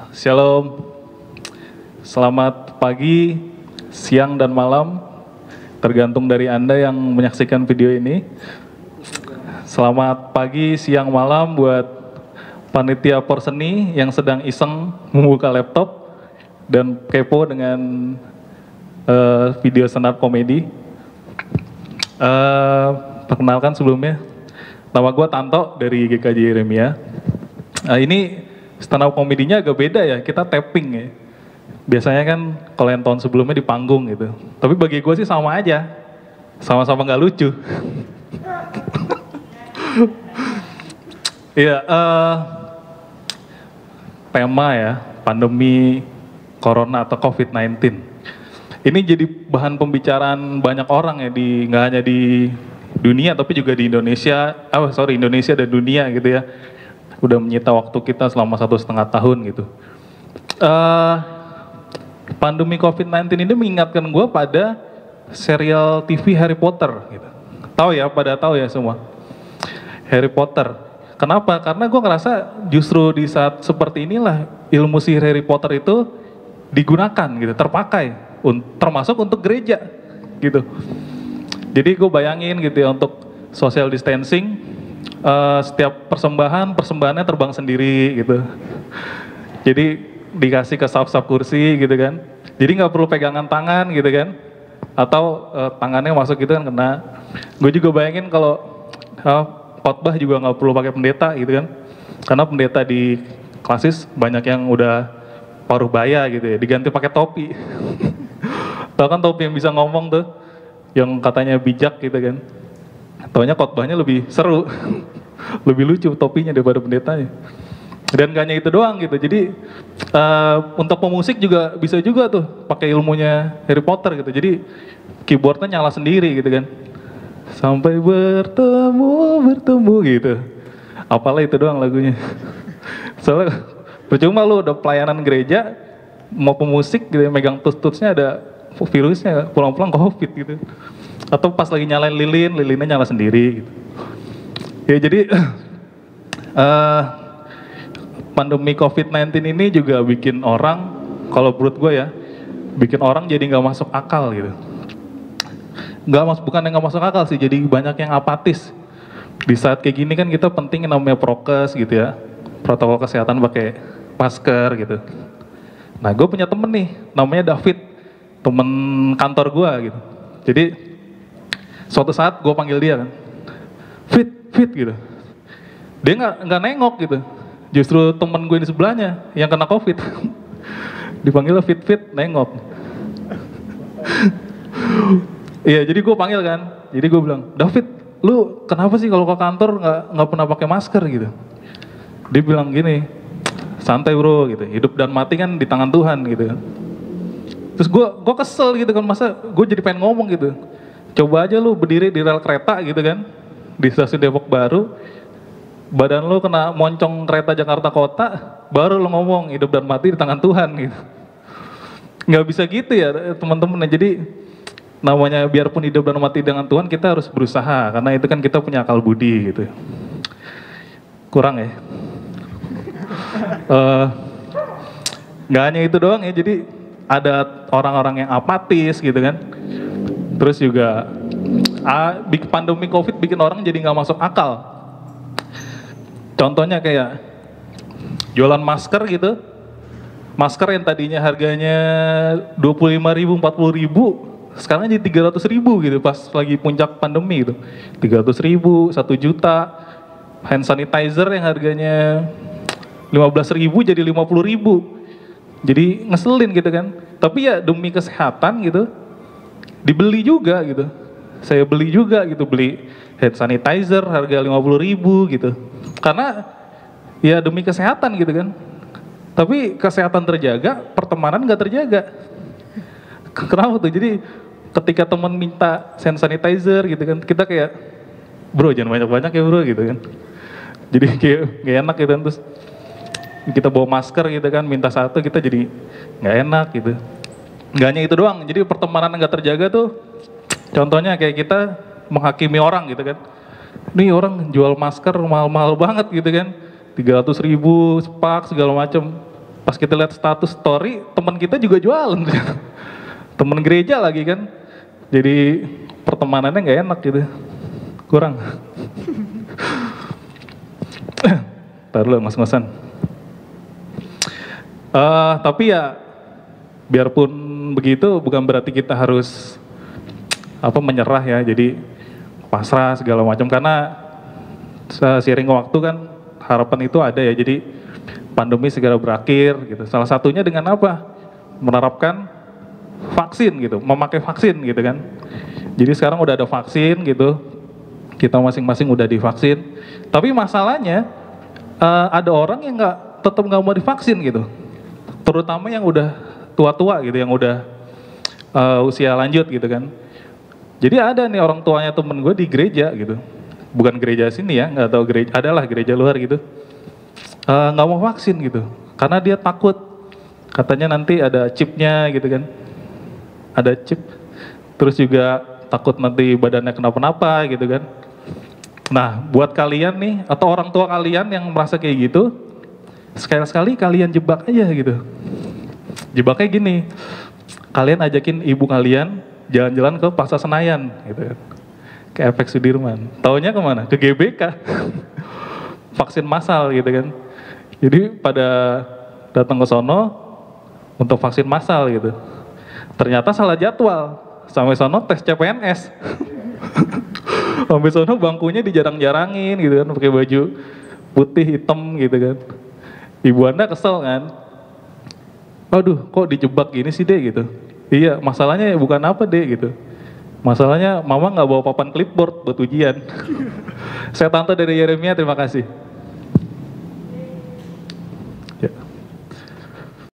Shalom, selamat pagi, siang, dan malam, tergantung dari Anda yang menyaksikan video ini. Selamat pagi, siang, malam buat panitia Porseni yang sedang iseng membuka laptop dan kepo dengan video stand up komedi. Perkenalkan sebelumnya, nama gue Tanto dari GKJ Yeremia. Ini stand up komedinya agak beda ya, kita tapping ya. Biasanya kan kalau yang tahun sebelumnya di panggung gitu. Tapi bagi gue sih sama aja, sama-sama nggak lucu. Iya, tema ya, pandemi Corona atau COVID-19. Ini jadi bahan pembicaraan banyak orang ya, nggak hanya di dunia tapi juga di Indonesia. Indonesia dan dunia gitu ya. Udah menyita waktu kita selama 1,5 tahun gitu. Pandemi COVID-19 ini mengingatkan gue pada serial TV Harry Potter gitu. Tahu ya, pada tahu ya semua. Harry Potter. Kenapa? Karena gue ngerasa justru di saat seperti inilah ilmu sihir Harry Potter itu digunakan gitu, terpakai, termasuk untuk gereja gitu. Jadi gue bayangin gitu ya, untuk social distancing, setiap persembahannya terbang sendiri gitu. Jadi dikasih ke saf-saf kursi gitu kan. Jadi nggak perlu pegangan tangan gitu kan. Atau tangannya masuk gitu kan kena. Gue juga bayangin kalau khotbah juga nggak perlu pakai pendeta gitu kan. Karena pendeta di klasis banyak yang udah paruh baya gitu ya. Diganti pakai topi. Tahu kan topi yang bisa ngomong tuh, yang katanya bijak gitu kan. Taunya khotbahnya lebih seru, lebih lucu topinya daripada pendetanya. Dan gak hanya itu doang gitu. Jadi untuk pemusik juga bisa juga tuh pakai ilmunya Harry Potter gitu. Jadi keyboardnya nyala sendiri gitu kan. Sampai bertemu gitu. Apalah itu doang lagunya. Soalnya percuma lu udah pelayanan gereja, mau pemusik gitu, megang tuts-tutsnya ada virusnya, pulang-pulang COVID gitu. Atau pas lagi nyalain lilinnya nyala sendiri gitu. Ya jadi pandemi COVID-19 ini juga bikin orang, kalau menurut gue ya, bikin orang jadi nggak masuk akal gitu. Bukan yang nggak masuk akal sih, jadi banyak yang apatis. Di saat kayak gini kan kita penting namanya prokes gitu ya, protokol kesehatan, pakai masker gitu. Nah gue punya temen nih, namanya David, temen kantor gue gitu. Jadi suatu saat gue panggil dia kan, fit gitu. Dia nggak nengok gitu. Justru temen gue di sebelahnya yang kena COVID. Dipanggil fit nengok. Iya, jadi gue panggil kan. Jadi gue bilang, David, lu kenapa sih kalau ke kantor nggak pernah pakai masker gitu? Dia bilang gini, santai bro gitu. Hidup dan mati kan di tangan Tuhan gitu. Terus gue kesel gitu kan, masa gue jadi pengen ngomong gitu. Coba aja lu berdiri di rel kereta gitu kan, di stasiun Depok Baru, badan lu kena moncong kereta Jakarta Kota, baru lu ngomong hidup dan mati di tangan Tuhan gitu. Nggak bisa gitu ya teman-teman. Jadi namanya biarpun hidup dan mati dengan Tuhan, kita harus berusaha, karena itu kan kita punya akal budi gitu. Kurang ya. Nggak hanya itu doang ya, jadi ada orang-orang yang apatis gitu kan. Terus juga pandemi COVID bikin orang jadi nggak masuk akal. Contohnya kayak jualan masker gitu. Masker yang tadinya harganya 25.000, 40.000, sekarang jadi 300.000 gitu pas lagi puncak pandemi gitu. 300.000, 1 juta. Hand sanitizer yang harganya 15.000 jadi 50.000. Jadi ngeselin gitu kan. Tapi ya demi kesehatan gitu, dibeli juga gitu. Saya beli juga gitu, beli hand sanitizer harga 50.000 gitu. Karena ya demi kesehatan gitu kan. Tapi kesehatan terjaga, pertemanan nggak terjaga. Kenapa tuh? Jadi ketika teman minta hand sanitizer gitu kan, kita kayak, bro jangan banyak-banyak ya bro gitu kan. Jadi kayak nggak enak gitu kan. Terus kita bawa masker gitu kan, minta satu, kita jadi nggak enak gitu. Nggak hanya itu doang, jadi pertemanan nggak terjaga tuh. Contohnya kayak kita menghakimi orang gitu kan. Nih orang jual masker mahal-mahal banget gitu kan. 300.000 sepak segala macem. Pas kita lihat status story, teman kita juga jualan. Temen gereja lagi kan. Jadi pertemanannya nggak enak gitu. Kurang. Ntar dulu ngos-ngosan. Tapi ya biarpun begitu bukan berarti kita harus menyerah ya. Jadi pasrah segala macam, karena seiring waktu kan harapan itu ada ya. Jadi pandemi segera berakhir gitu. Salah satunya dengan apa? Menerapkan vaksin gitu, memakai vaksin gitu kan. Jadi sekarang udah ada vaksin gitu. Kita masing-masing udah divaksin. Tapi masalahnya ada orang yang tetap nggak mau divaksin gitu. Terutama yang udah tua-tua gitu, yang udah usia lanjut gitu kan. Jadi ada nih orang tuanya temen gue di gereja gitu, bukan gereja sini ya, nggak tahu gereja, adalah gereja luar gitu, nggak mau vaksin gitu, karena dia takut, katanya nanti ada chipnya gitu kan, ada chip, terus juga takut nanti badannya kenapa-napa gitu kan. Nah buat kalian nih, atau orang tua kalian yang merasa kayak gitu, sekali-sekali kalian jebak aja gitu, jebaknya gini, kalian ajakin ibu kalian jalan-jalan ke Pasar Senayan gitu kan, ke Efek Sudirman. Taunya kemana? Ke GBK. Vaksin massal gitu kan. Jadi pada datang ke sono untuk vaksin massal gitu. Ternyata salah jadwal. Sampai sono tes CPNS. Sampai sono bangkunya dijarang-jarangin gitu kan, pakai baju putih hitam gitu kan. Ibu Anda kesel kan? Aduh, kok dijebak gini sih deh gitu. Iya, masalahnya bukan apa deh gitu. Masalahnya mama nggak bawa papan clipboard buat ujian. Saya Tante dari Yeremia, terima kasih.